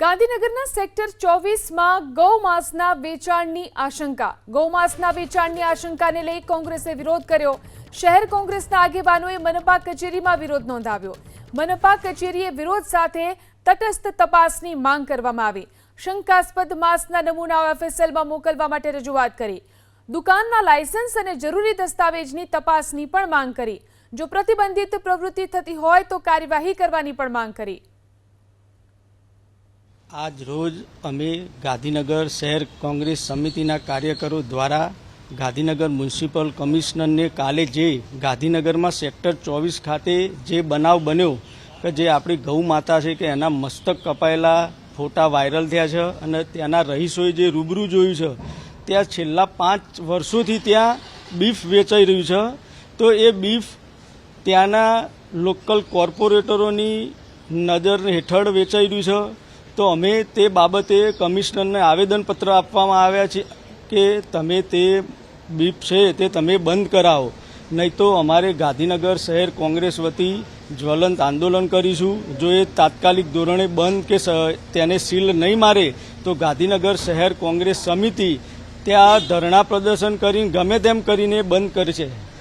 ગાંધીનગરના સેક્ટર 24માં ગૌમાંસના વેચાણની આશંકાને લઈ કોંગ્રેસે વિરોધ કર્યો। શહેર કોંગ્રેસના આગેવાનોએ મનપા કચેરીમાં વિરોધ નોંધાવ્યો। મનપા કચેરીએ વિરોધ સાથે તટસ્થ તપાસની માંગ કરવામાં આવી। શંકાસ્પદ માંસના નમૂનાઓ એફએસએલમાં મોકલવા માટે રજૂઆત કરી। દુકાનના લાયસન્સ અને જરૂરી દસ્તાવેજની તપાસની પણ માંગ કરી। જો પ્રતિબંધિત પ્રવૃત્તિ થતી હોય તો કાર્યવાહી કરવાની પણ માંગ કરી। આજ રોજ અમે ગાંધીનગર શહેર કોંગ્રેસ સમિતિના કાર્યકરો દ્વારા ગાંધીનગર મ્યુનિસિપલ કમિશનરને કાલે જે ગાંધીનગરમાં સેક્ટર 24 ખાતે જે બનાવ બન્યો કે જે આપણી ગૌ માતા છે કે એના મસ્તક કપાયેલા ફોટા વાયરલ થયા છે અને ત્યાંના રહીશોએ જે રૂબરૂ જોયું છે ત્યાં છેલ્લા 5 વર્ષોથી ત્યાં બીફ વેચાઈ રહ્યું છે। તો એ બીફ ત્યાંના લોકલ કોર્પોરેટરોની નજર હેઠળ વેચાઈ રહ્યું છે। તો અમે તે બાબતે કમિશનરને આવેદનપત્ર આપવામાં આવ્યા છે કે તમે તે બીફ છે તે તમે બંધ કરાવો, નહીં તો અમારે ગાંધીનગર શહેર કોંગ્રેસ વતી જ્વલંત આંદોલન કરીશું। જો એ તાત્કાલિક ધોરણે બંધ કે તેને સીલ નહીં મારે તો ગાંધીનગર શહેર કોંગ્રેસ સમિતિ ત્યાં ધરણા પ્રદર્શન કરીને ગમે તેમ કરીને બંધ કરશે।